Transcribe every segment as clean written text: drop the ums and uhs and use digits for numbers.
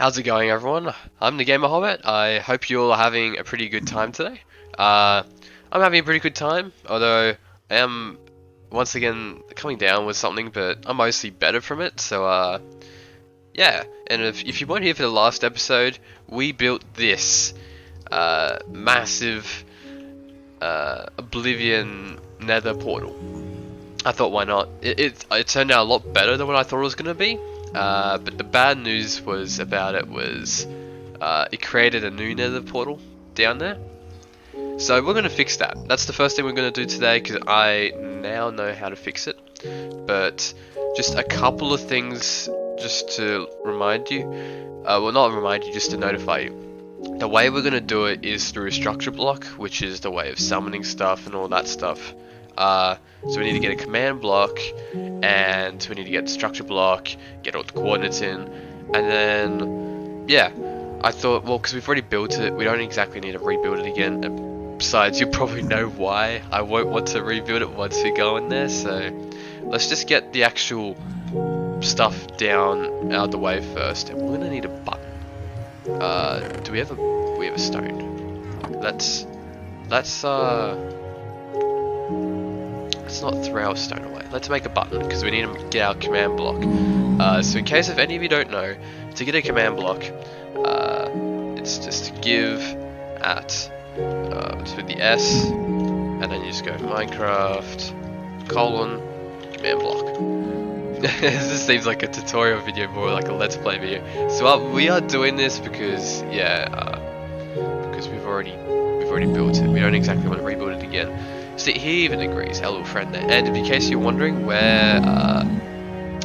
How's it going, everyone? I'm the Gamer Hobbit. I hope you all are having a pretty good time today. I'm having a pretty good time, although I am once again coming down with something, but I'm mostly better from it. So, yeah. And if you weren't here for the last episode, we built this massive Oblivion Nether portal. I thought, why not? It turned out a lot better than what I thought it was going to be. But the bad news was it created a new Nether portal down there. So we're going to fix that. That's the first thing we're going to do today, because I now know how to fix it. But just a couple of things just to remind you. Well, not remind you, just to notify you. The way we're going to do it is through a structure block, which is the way of summoning stuff and all that stuff. So we need to get a command block, and we need to get the structure block, get all the coordinates in, and then, yeah, I thought, well, because we've already built it, we don't exactly need to rebuild it again. And besides, you probably know why I won't want to rebuild it once we go in there, so let's just get the actual stuff down out of the way first, and we're gonna need a button. Do we have a stone? Let's not throw our stone away. Let's make a button, because we need to get our command block. So in case if any of you don't know, to get a command block, it's just to give at to the S, and then you just go Minecraft command block. This seems like a tutorial video, more like a let's play video. So we are doing this because because we've already built it. We don't exactly want to rebuild it again. See, he even agrees, our little friend there. And in case you're wondering where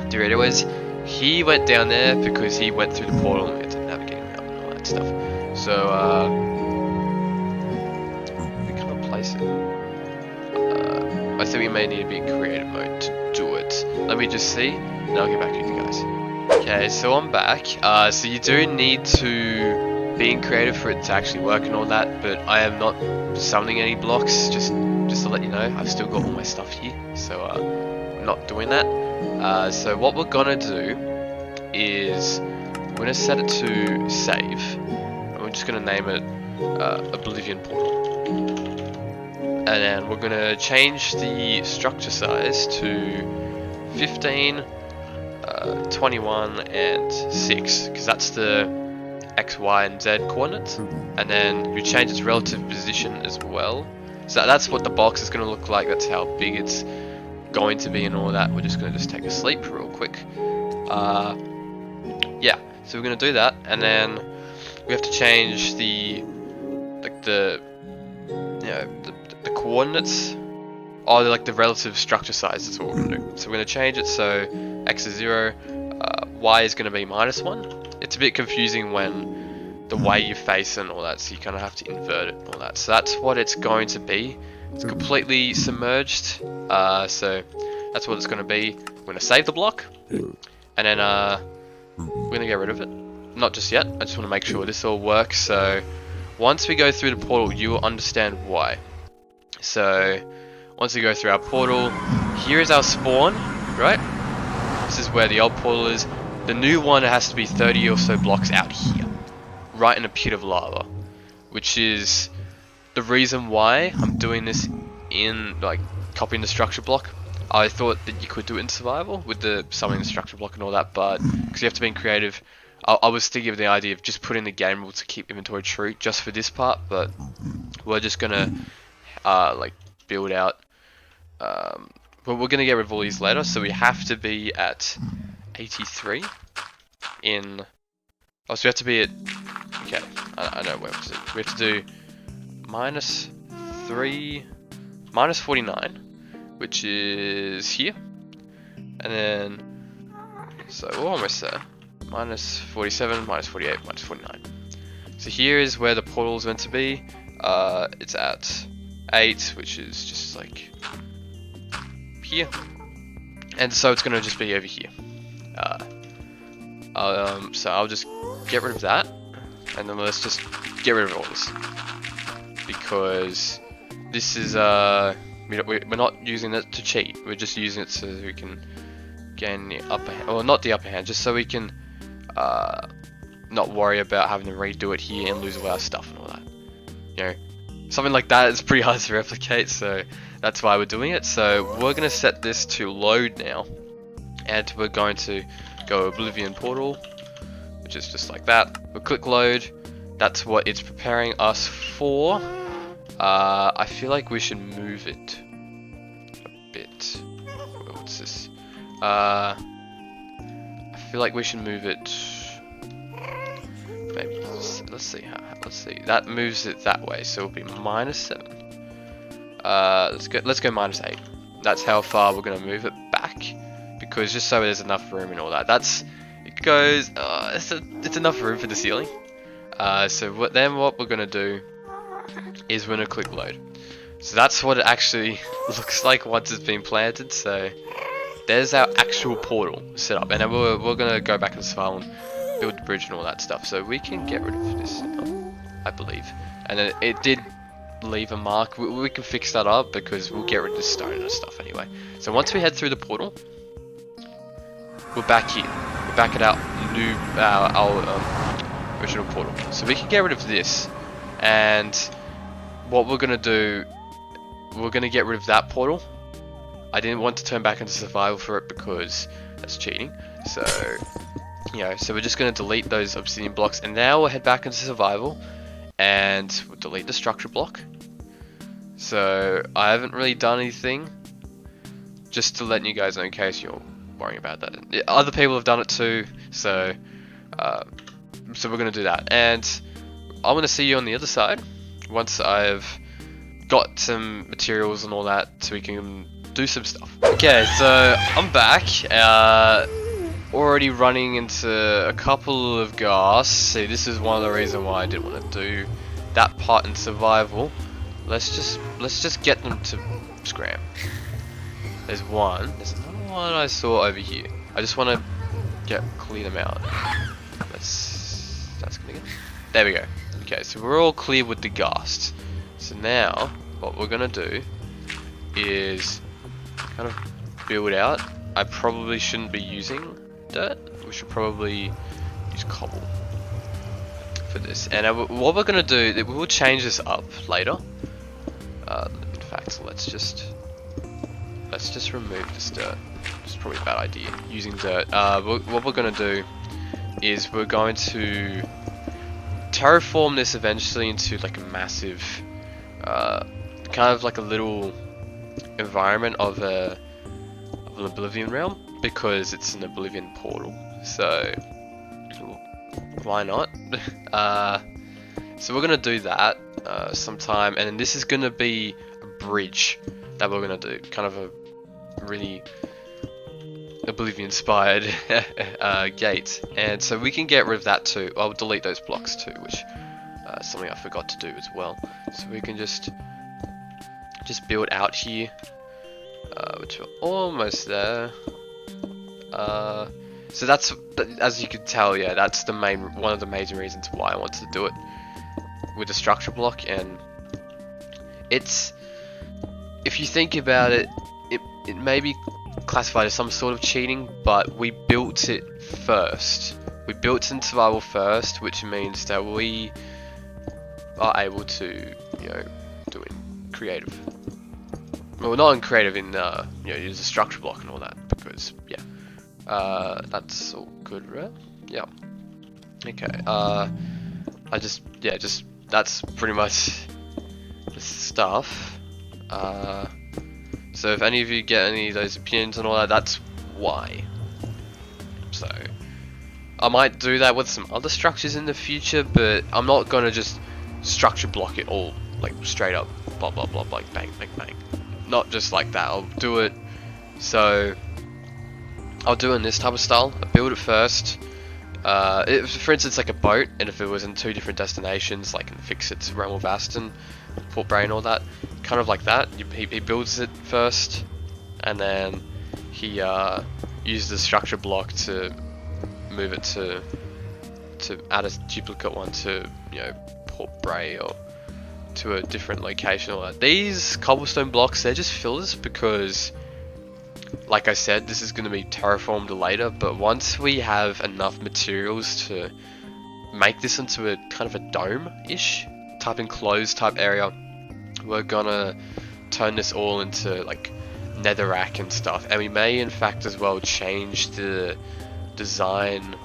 Dorito is, he went down there because he went through the portal and we had to navigate out and all that stuff. So, we can't place it. I think we may need to be in creative mode to do it. Let me just see, and I'll get back to you guys. Okay, so I'm back. So you do need to be in creative for it to actually work and all that, but I am not summoning any blocks, just to let you know. I've still got all my stuff here, so I'm not doing that. So what we're gonna do is we're gonna set it to save, and we're just gonna name it Oblivion Portal, and then we're gonna change the structure size to 15, 21, and 6, because that's the X, Y, and Z coordinates, and then you change its relative position as well. So that's what the box is going to look like, that's how big it's going to be and all that. We're just going to take a sleep real quick. Yeah, so we're going to do that, and then we have to change the coordinates, or like the relative structure size. That's what we're going to do. So we're going to change it so X is 0, Y is going to be -1. It's a bit confusing when the way you face and all that, so you kind of have to invert it and all that. So that's what it's going to be. It's completely submerged, so that's what it's going to be. We're going to save the block, and then we're going to get rid of it. Not just yet, I just want to make sure this all works, so once we go through the portal, you will understand why. So, once we go through our portal, here is our spawn, right? This is where the old portal is. The new one has to be 30 or so blocks out here, right in a pit of lava, which is the reason why I'm doing this in, like, copying the structure block. I thought that you could do it in survival with the summoning the structure block and all that, but because you have to be in creative, I was thinking of the idea of just putting the game rule to keep inventory true just for this part, but we're just gonna like build out. But we're gonna get rid of all these later, so we have to be at 83 in. Oh, so we have to be at. Okay, I know where we have to do -3, -49, which is here, and then so we're almost there. -47, -48, -49. So here is where the portal is meant to be. It's at 8, which is just like here, and so it's gonna just be over here. So I'll just get rid of that, and then let's just get rid of all this, because this is we're not using it to cheat. We're just using it so that we can gain the upper hand, or not the upper hand, just so we can not worry about having to redo it here and lose all our stuff and all that. You know, something like that is pretty hard to replicate, so that's why we're doing it. So we're going to set this to load now, and we're going to go Oblivion Portal, which is just like that. We'll click load. That's what it's preparing us for. I feel like we should move it a bit. What's this? I feel like we should move it. Maybe let's see. That moves it that way, so it'll be -7. Let's go -8. That's how far we're gonna move it back, because just so there's enough room and all that. It goes. It's enough room for the ceiling. So what we're gonna do is we're gonna click load. So that's what it actually looks like once it's been planted. So there's our actual portal set up, and then we're gonna go back and survival and build the bridge and all that stuff. So we can get rid of this now, I believe. And then it did leave a mark. We can fix that up because we'll get rid of the stone and stuff anyway. So once we head through the portal, we're back here. We're back at our original portal. So we can get rid of this, and what we're gonna do, we're gonna get rid of that portal. I didn't want to turn back into survival for it because that's cheating. So, you know, so we're just gonna delete those obsidian blocks, and now we'll head back into survival, and we'll delete the structure block. So I haven't really done anything, just to let you guys know in case you're worrying about that. Other people have done it too, so we're gonna do that, and I'm gonna see you on the other side once I've got some materials and all that, so we can do some stuff. Okay, so I'm back. Already running into a couple of ghasts. See, this is one of the reasons why I didn't want to do that part in survival. Let's just get them to scram. There's one. There's another one I saw over here. I just want to clean them out. That's gonna get. There we go. Okay, so we're all clear with the ghasts. So now what we're gonna do is kind of build out. I probably shouldn't be using dirt. We should probably use cobble for this. And what we're gonna do, we will change this up later. In fact, let's just remove this dirt. It's probably a bad idea using dirt. What we're gonna do is we're going to terraform this eventually into like a massive, kind of like a little environment of an Oblivion realm, because it's an Oblivion portal. So why not? So we're gonna do that sometime, and then this is gonna be a bridge that we're gonna do, kind of a really Oblivion inspired gate, and so we can get rid of that too. I'll delete those blocks too, which is something I forgot to do as well. So we can just build out here, which we're almost there. So that's, as you can tell, yeah, that's one of the major reasons why I wanted to do it with the structure block. And it's, if you think about it, it may be classified as some sort of cheating, but we built it first. We built it in survival first, which means that we are able to, you know, do it creative. Well, not in creative, in you know, use a structure block and all that, because yeah, that's all good, right? Yeah. Okay. That's pretty much the stuff. So if any of you get any of those opinions and all that, that's why. So I might do that with some other structures in the future, but I'm not gonna just structure block it all like straight up, blah blah blah, like bang bang bang. Not just like that. I'll do it. So I'll do it in this type of style. I build it first. For instance, like a boat, and if it was in 2 different destinations, like in Fixit's Realm of Aston, Port Bray and all that, kind of like that. He builds it first, and then he uses the structure block to move it to add a duplicate one to, you know, Port Bray or to a different location. Or that. These cobblestone blocks, they're just fillers because, like I said, this is going to be terraformed later, but once we have enough materials to make this into a kind of a dome-ish type enclosed type area. We're gonna turn this all into like netherrack and stuff, and we may in fact as well change the design,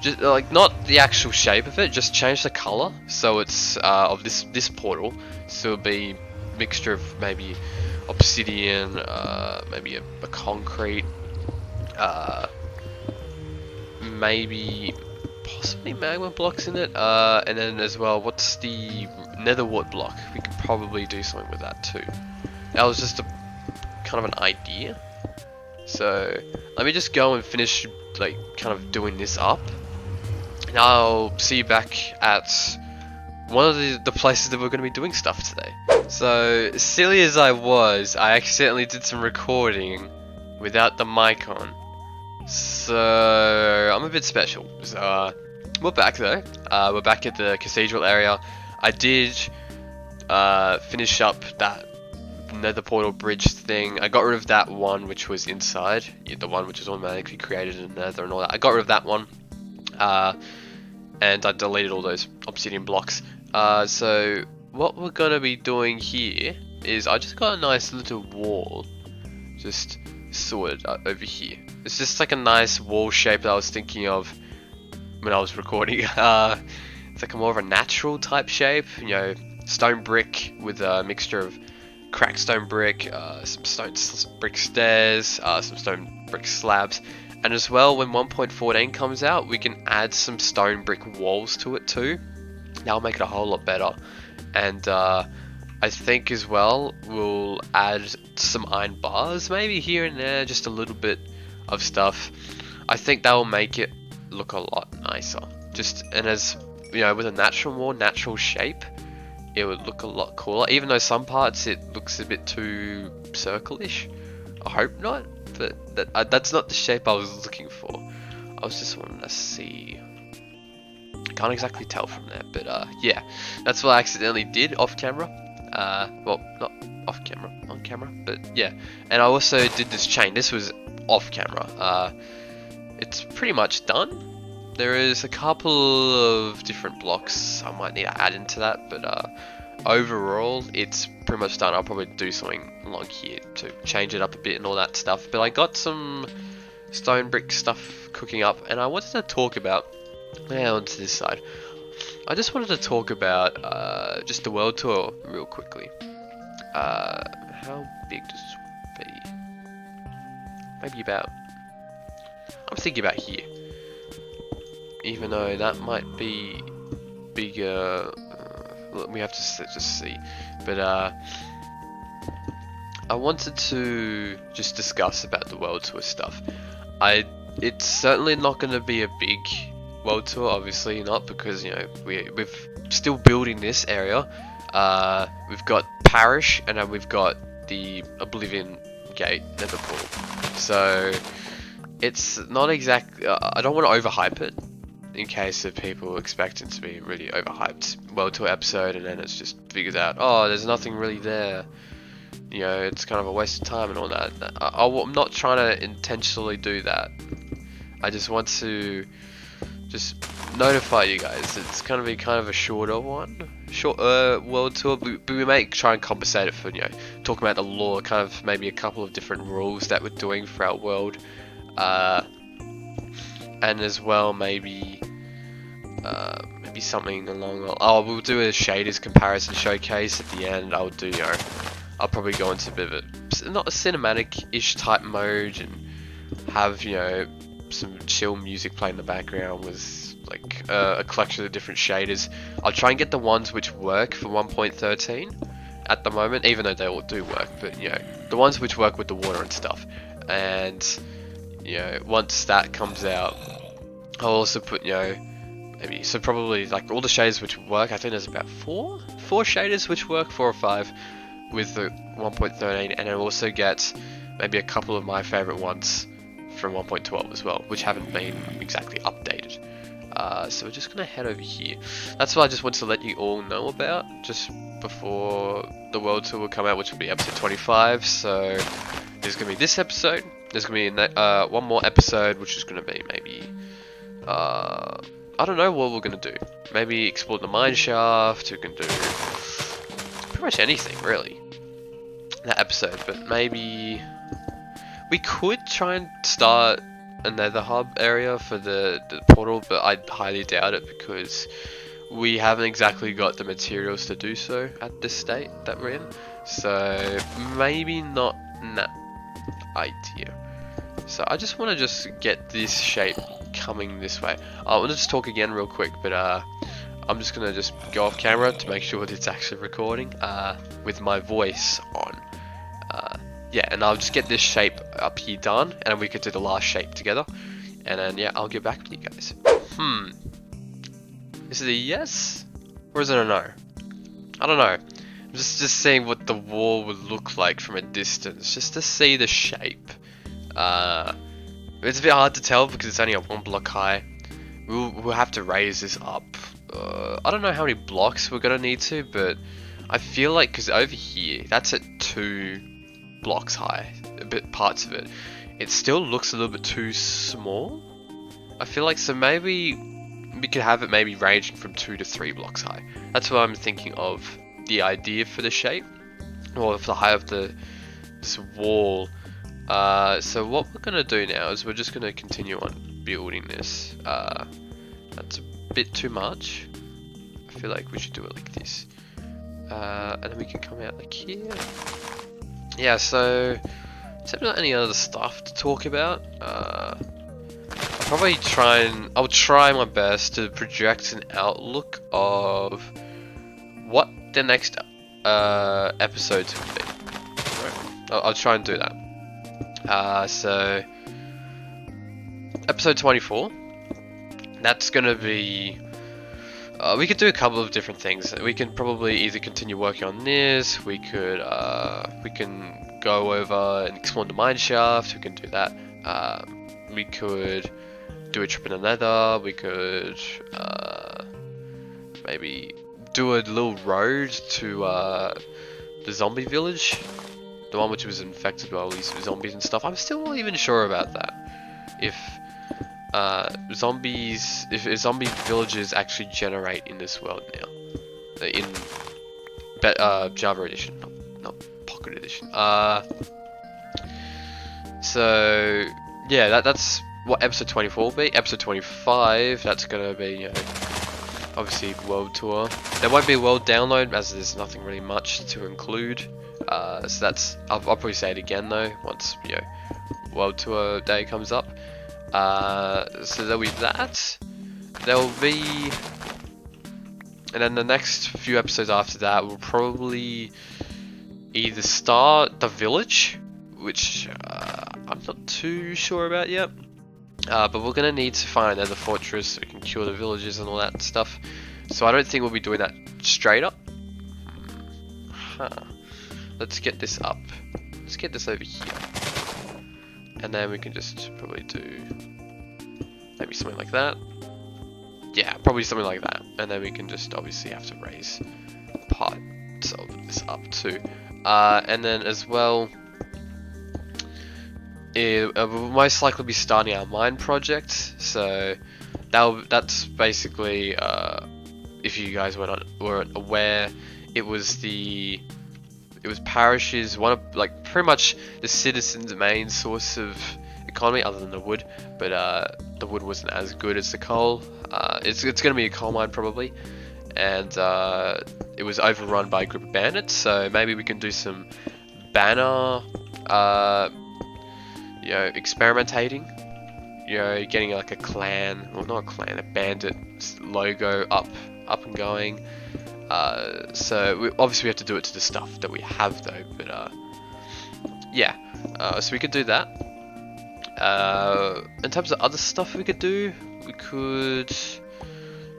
just like not the actual shape of it, just change the color so it's of this portal, so it'll be a mixture of maybe obsidian, maybe a concrete, maybe possibly magma blocks in it, and then as well, what's the nether wart block? We could probably do something with that too. That was just a kind of an idea. So let me just go and finish like kind of doing this up, and I'll see you back at one of the places that we're going to be doing stuff today. So silly as I was, I accidentally did some recording without the mic on. So I'm a bit special. So we're back though. We're back at the cathedral area. I did finish up that nether portal bridge thing. I got rid of that one which was inside, the one which was automatically created in nether and all that. I got rid of that one, and I deleted all those obsidian blocks. So what we're gonna be doing here is I just got a nice little wall just sorted over here. It's just like a nice wall shape that I was thinking of when I was recording. It's like a more of a natural type shape, you know, stone brick with a mixture of cracked stone brick, some stone brick stairs, some stone brick slabs, and as well when 1.14 comes out we can add some stone brick walls to it too. That'll make it a whole lot better. And I think as well we'll add some iron bars maybe here and there, just a little bit of stuff. I think that will make it look a lot nicer. Just, and as you know, with a more natural shape, it would look a lot cooler. Even though some parts it looks a bit too circle-ish. I hope not, but that's not the shape I was looking for. I was just wanting to see. Can't exactly tell from there, but yeah, that's what I accidentally did off camera. Well, not off camera, on camera, but yeah. And I also did this chain. This was off camera. It's pretty much done. There is a couple of different blocks I might need to add into that, but overall it's pretty much done. I'll probably do something along here to change it up a bit and all that stuff. But I got some stone brick stuff cooking up, and I wanted to talk about, onto this side, I just wanted to talk about just the world tour real quickly. How big does this be? Maybe about, I'm thinking about here, even though that might be bigger. We have to just see, but I wanted to just discuss about the world tour stuff. It's certainly not going to be a big world tour, obviously not, because you know we're still building this area. We've got Parish, and then we've got the Oblivion Gate Nether Portal. So it's not exactly. I don't want to overhype it, in case of people expect it to be really overhyped world tour episode, and then it's just figures out, oh, there's nothing really there. You know, it's kind of a waste of time and all that. I'm not trying to intentionally do that. I just want to just notify you guys it's going to be kind of a shorter world tour, but we may try and compensate it for, you know, talking about the lore, kind of maybe a couple of different rules that we're doing for our world, and as well maybe something along, we'll do a shaders comparison showcase at the end. I'll do, you know, I'll probably go into a bit of a, not a cinematic-ish type mode, and have, you know, some chill music playing in the background with like a collection of different shaders. I'll try and get the ones which work for 1.13 at the moment, even though they all do work, but you know, the ones which work with the water and stuff. And you know, once that comes out, I'll also put, you know, maybe, so probably like all the shaders which work. I think there's about four shaders which work, 4 or 5 with the 1.13, and I'll also get maybe a couple of my favorite ones from 1.12 as well, which haven't been exactly updated. So we're just gonna head over here. That's what I just wanted to let you all know about just before the world tour will come out, which will be episode 25. So there's gonna be this episode. There's gonna be one more episode, which is gonna be maybe I don't know what we're gonna do. Maybe explore the mine shaft. We can do pretty much anything really in that episode. But maybe we could try and start a Nether hub area for the portal, but I highly doubt it because we haven't exactly got the materials to do so at this state that we're in. So maybe not that idea. So I just want to just get this shape coming this way. I want to just talk again real quick, but I'm just gonna just go off camera to make sure that it's actually recording with my voice on. Yeah, and I'll just get this shape up here done, and we could do the last shape together. And then yeah, I'll get back with you guys. Is it a yes or is it a no? I don't know. I'm just seeing what the wall would look like from a distance, just to see the shape. It's a bit hard to tell because it's only a 1 block high. We'll have to raise this up. I don't know how many blocks we're gonna need to, but I feel like because over here, that's at 2 blocks high, a bit parts of it. It still looks a little bit too small. I feel like so maybe we could have it maybe ranging from 2 to 3 blocks high. That's what I'm thinking of the idea for the shape, or for the height of this wall. So what we're gonna do now is we're just gonna continue on building this. That's a bit too much. I feel like we should do it like this, and then we can come out like here. Yeah. So, is there not any other stuff to talk about? I'll try my best to project an outlook of what the next episodes will be. Right. I'll try and do that. So episode 24. That's gonna be. We could do a couple of different things. We can probably either continue working on this. We can go over and explore the mine shaft. We can do that. We could do a trip in the Nether. We could maybe do a little road to the zombie village, the one which was infected by all these zombies and stuff. I'm still not even sure about that. If zombie villages actually generate in this world now, in Java edition, not Pocket edition. So yeah, that's what episode 24 will be. Episode 25, that's gonna be, you know, obviously world tour. There won't be a world download as there's nothing really much to include. So that's, I'll probably say it again though once, you know, world tour day comes up. So there'll be that. There'll be, and then the next few episodes after that will probably either start the village, which I'm not too sure about yet. But we're gonna need to find another fortress so we can cure the villagers and all that stuff. So I don't think we'll be doing that straight up. Let's get this up. Let's get this over here. And then we can just probably do maybe something like that. Yeah, probably something like that. And then we can just obviously have to raise parts of this up too. And then as well, we'll most likely be starting our mine project. So that's basically, if you guys weren't aware, it was parishes, one of, like, pretty much the citizens' main source of economy, other than the wood. But the wood wasn't as good as the coal. It's going to be a coal mine probably, and it was overrun by a group of bandits. So maybe we can do some banner, you know, experimentating. You know, getting like a clan, well, not a clan, a bandit logo up and going. So obviously we have to do it to the stuff that we have though, but yeah, so we could do that. In terms of other stuff we could do, we could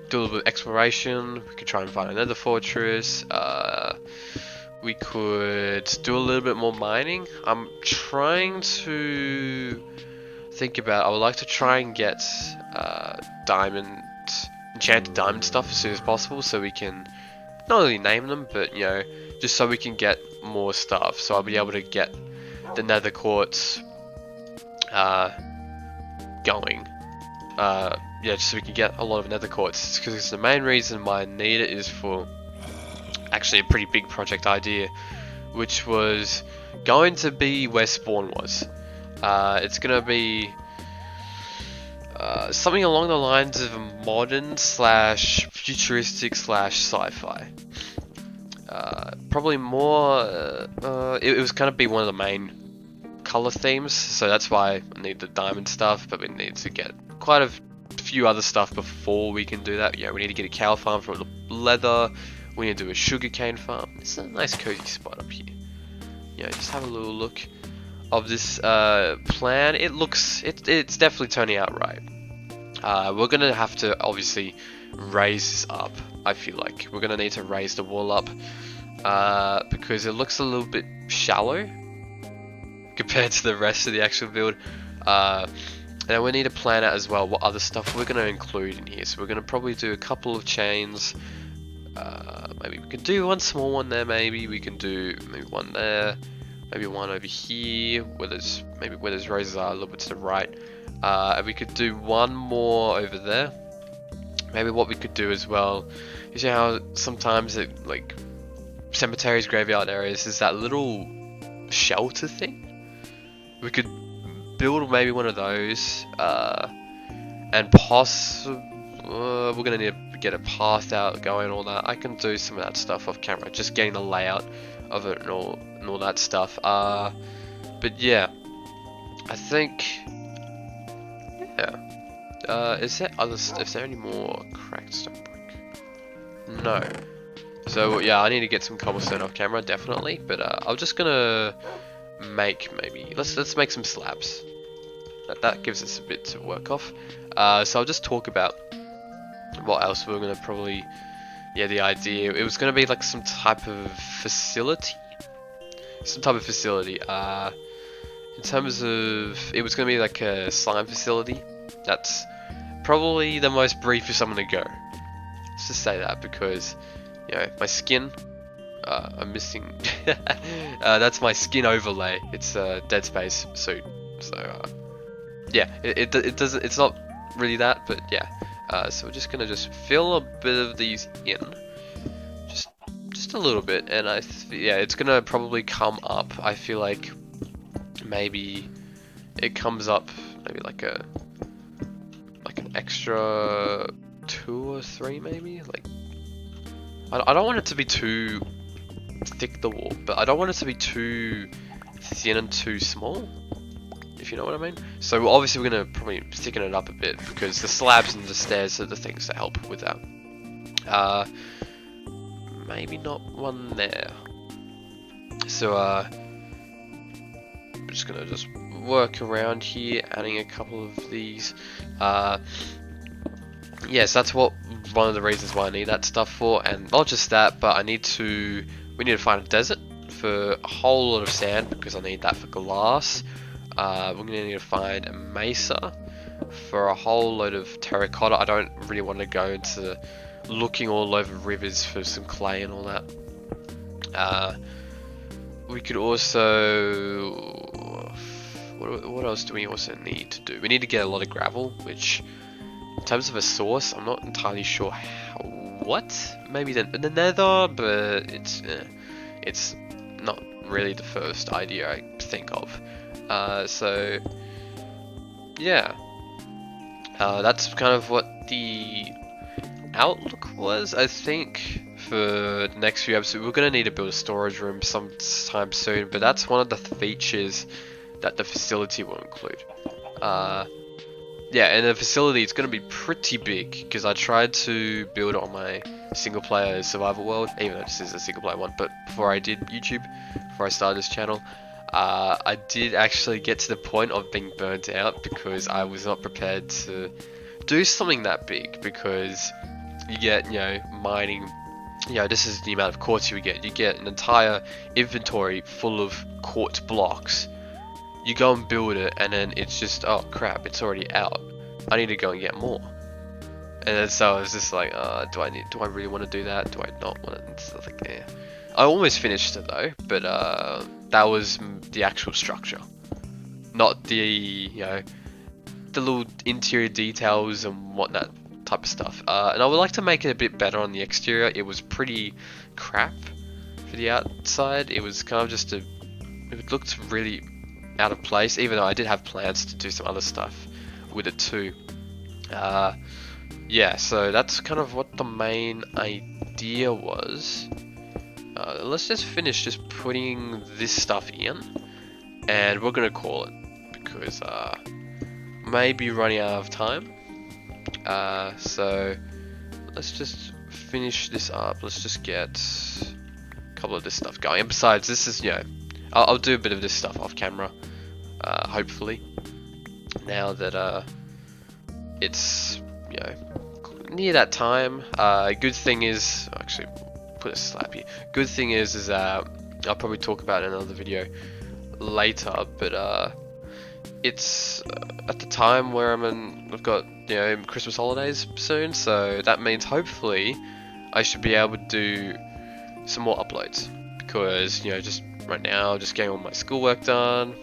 do a little bit of exploration. We could try and find another fortress. We could do a little bit more mining. I'm trying to think about, I would like to try and get enchanted diamond stuff as soon as possible, so we can not only name them, but, you know, just so we can get more stuff. So I'll be able to get the nether quartz going yeah, just so we can get a lot of nether quartz. Because the main reason why I need it is for actually a pretty big project idea, which was going to be where spawn was. It's gonna be something along the lines of modern slash futuristic slash sci-fi. Probably more. It was gonna be one of the main color themes, so that's why I need the diamond stuff. But we need to get quite a few other stuff before we can do that. Yeah, we need to get a cow farm for the leather. We need to do a sugarcane farm. It's a nice cozy spot up here. Yeah, just have a little look of this plan. It's definitely turning out right. We're gonna have to obviously raise this up. I feel like we're gonna need to raise the wall up because it looks a little bit shallow compared to the rest of the actual build. And we need to plan out as well what other stuff we're gonna include in here. So we're gonna probably do a couple of chains. Maybe we can do one small one there. Maybe we can do maybe one there. Maybe one over here where there's roses are a little bit to the right. And we could do one more over there. Maybe what we could do as well is, you know how sometimes it, like cemeteries, graveyard areas, is that little shelter thing. We could build maybe one of those, and we're gonna need to get a path out going, all that. I can do some of that stuff off camera, just getting the layout of it and all that stuff. But yeah, I think, yeah. Is there any more cracked stone brick? No. So yeah, I need to get some cobblestone off camera, definitely. But I'm just gonna make let's make some slabs. That gives us a bit to work off. So I'll just talk about what else we're gonna probably. Yeah, the idea, it was gonna be like some type of facility. In terms of, it was gonna be like a slime facility. That's probably the most briefest I'm gonna go. Let's just say that, because, you know, my skin, I'm missing. That's my skin overlay. It's a Dead Space suit. So yeah, it doesn't. It's not really that, but yeah. So we're just gonna fill a bit of these in, just a little bit, and yeah, it's gonna probably come up. I feel like maybe it comes up maybe like an extra 2 or 3 maybe. Like I don't want it to be too thick, the wall, but I don't want it to be too thin and too small, if you know what I mean. So obviously we're gonna probably thicken it up a bit, because the slabs and the stairs are the things that help with that. Maybe not one there. So I'm just gonna work around here, adding a couple of these. Yes, that's one of the reasons why I need that stuff for, and not just that, but we need to find a desert for a whole lot of sand, because I need that for glass. We're gonna need to find a mesa for a whole load of terracotta. I don't really want to go into looking all over rivers for some clay and all that. We could also, what else do we also need to do? We need to get a lot of gravel, which, in terms of a source, I'm not entirely sure what. Maybe the Nether, but it's not really the first idea I think of. So yeah, that's kind of what the outlook was. I think for the next few episodes we're gonna need to build a storage room sometime soon, but that's one of the features that the facility will include. Yeah, and the facility, it's gonna be pretty big, because I tried to build it on my single player survival world, even though this is a single player one, but before I did YouTube, before I started this channel, I did actually get to the point of being burnt out, because I was not prepared to do something that big, because you get, you know, mining, you know, this is the amount of quartz you get. You get an entire inventory full of quartz blocks. You go and build it, and then it's just, oh crap, it's already out. I need to go and get more. And then so I was just like, do I really want to do that? Do I not want it? And stuff like that. Yeah. I almost finished it though, but that was the actual structure, not the, you know, the little interior details and whatnot type of stuff. And I would like to make it a bit better on the exterior. It was pretty crap for the outside. It was kind of just it looked really out of place, even though I did have plans to do some other stuff with it too. Yeah, so that's kind of what the main idea was. Let's just finish just putting this stuff in, and we're gonna call it, because maybe running out of time. So let's just finish this up. Let's just get a couple of this stuff going. And besides, this is, you know, I'll do a bit of this stuff off camera, hopefully, now that it's, you know, near that time. Good thing is, actually put a slap here. Good thing is I'll probably talk about it in another video later, but it's at the time where we've got, you know, Christmas holidays soon, so that means hopefully I should be able to do some more uploads, because, you know, just right now, just getting all my schoolwork done.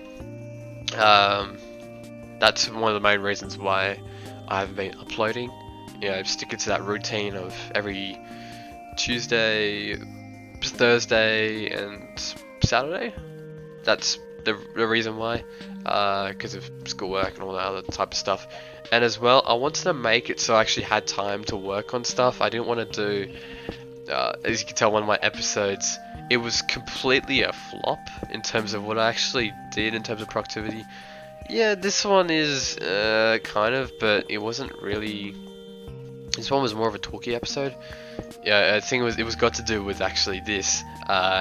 That's one of the main reasons why I haven't been uploading. You know, sticking to that routine of every Tuesday, Thursday, and Saturday. That's the reason why, because of schoolwork and all that other type of stuff. And as well, I wanted to make it so I actually had time to work on stuff. I didn't want to do, as you can tell, one of my episodes, it was completely a flop in terms of what I actually did in terms of productivity. Yeah, this one is kind of, but it wasn't really. This one was more of a talky episode. Yeah, I think it was got to do with actually this.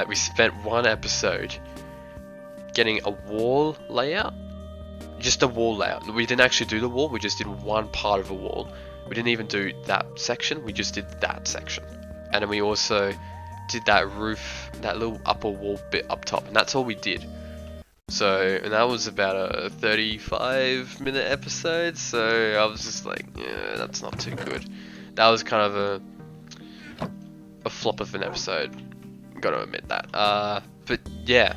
We spent one episode getting a wall layout, just a wall layout. We didn't actually do the wall. We just did one part of a wall. We didn't even do that section. We just did that section, and then we also did that roof, that little upper wall bit up top, and that's all we did. So, and that was about a 35-minute episode, so I was just like, yeah, that's not too good. That was kind of a flop of an episode, gotta admit that. But yeah,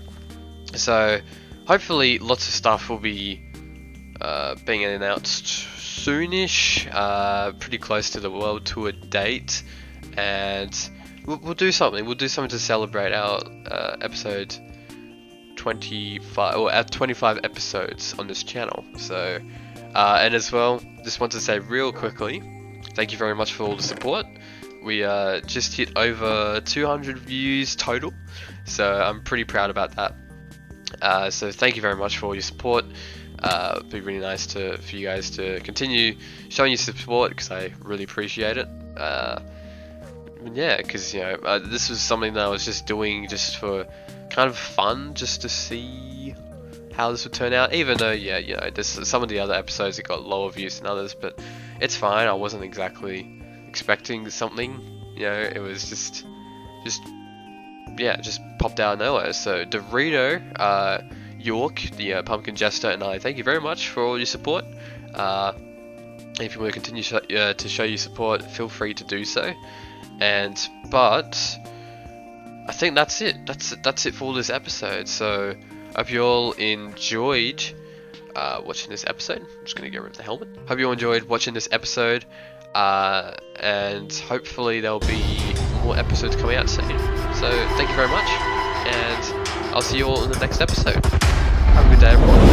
so hopefully lots of stuff will be being announced soonish, pretty close to the world tour date, and we'll do something. We'll do something to celebrate our episode 25, or at 25 episodes on this channel. So and as well, just want to say real quickly, thank you very much for all the support. We just hit over 200 views total, so I'm pretty proud about that. So thank you very much for all your support. It'd be really nice for you guys to continue showing your support, because I really appreciate it. Yeah, because, you know, this was something that I was just doing just for kind of fun, just to see how this would turn out. Even though, yeah, you know, some of the other episodes that got lower views than others, but it's fine. I wasn't exactly expecting something, you know. It was just popped out of nowhere. So Dorito, York, the Pumpkin Jester, and I thank you very much for all your support. If you want to continue to show your support, feel free to do so. But I think that's it. That's it for all this episode. So I hope you all enjoyed watching this episode. I'm just gonna get rid of the helmet. Hope you all enjoyed watching this episode, and hopefully there'll be more episodes coming out soon. So thank you very much, and I'll see you all in the next episode. Have a good day, everyone.